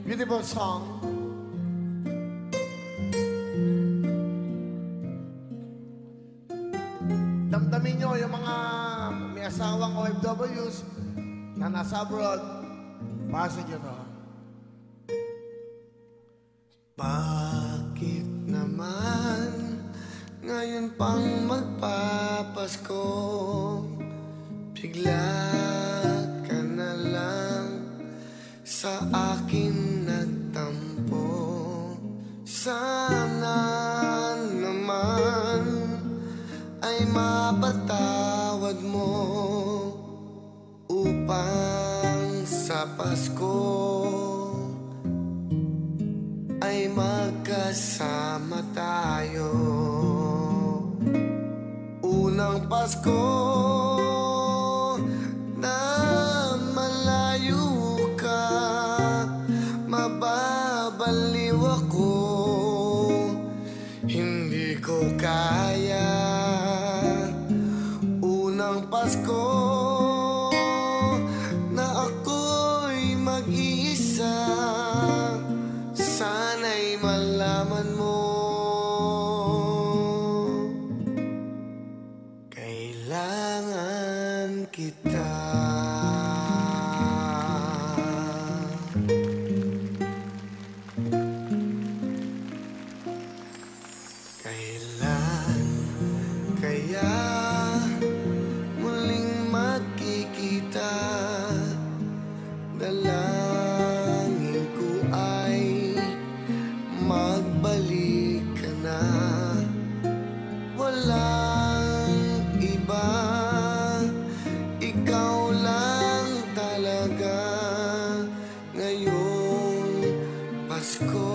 Beautiful song. Damdamin nyo yung mga may asawang OFWs na nasa abroad. Pasa nyo to. Bakit naman ngayon pang magpapasko, bigla ka na lang sa akin nagtampo? Sana naman ay mapatawad mo upang sa Pasko ay magkasama tayo. Unang Pasko na malayo ka, mababaliw ako, hindi ko kaya. Unang Pasko na ako'y mag-iisa, sana'y malaman mo kailangan kita. Kailan kaya muling magkikita? Dalangin ko ay magbalik ka na. Walang iba, ikaw lang talaga ngayong Pasko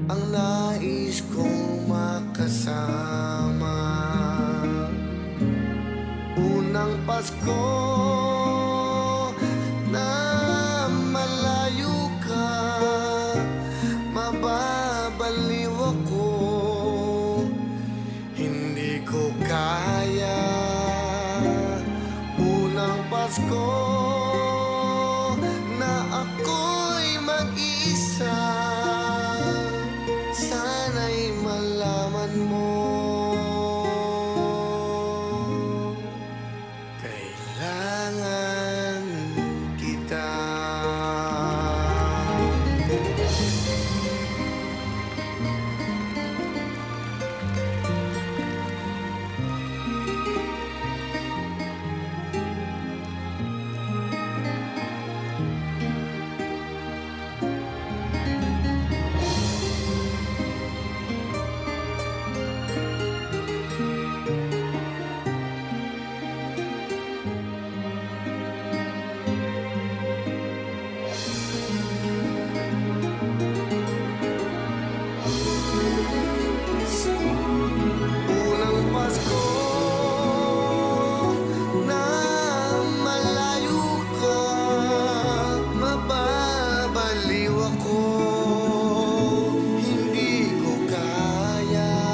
ang nais kong makasama. Unang Pasko na malayo ka, mababaliw ako, hindi ko kaya. Unang Pasko na ako'y mag-isa, sana'y malaman mo kailangan kita. Unang Pasko na malayo ka, mababaliw ako, hindi ko kaya.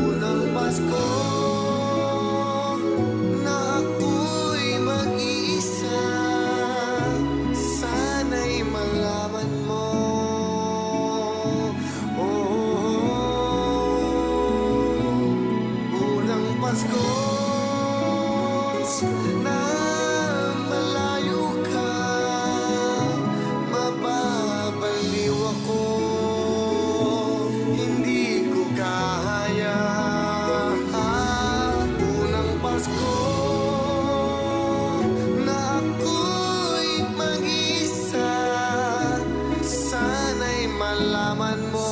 Unang Pasko na ako'y mag-iisa, sana'y malaman mo. Pasko na malayo ka, mababaliw ako, hindi ko kaya. Unang Pasko na ako'y mag-isa, sana'y malaman mo,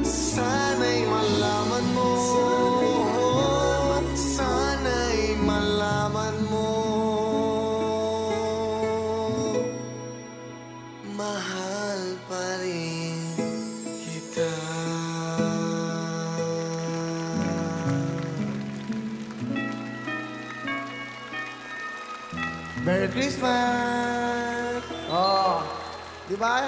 sana'y malaman mo, sana'y malaman mo, mahal pa rin kita. Merry Christmas! Oh, di ba?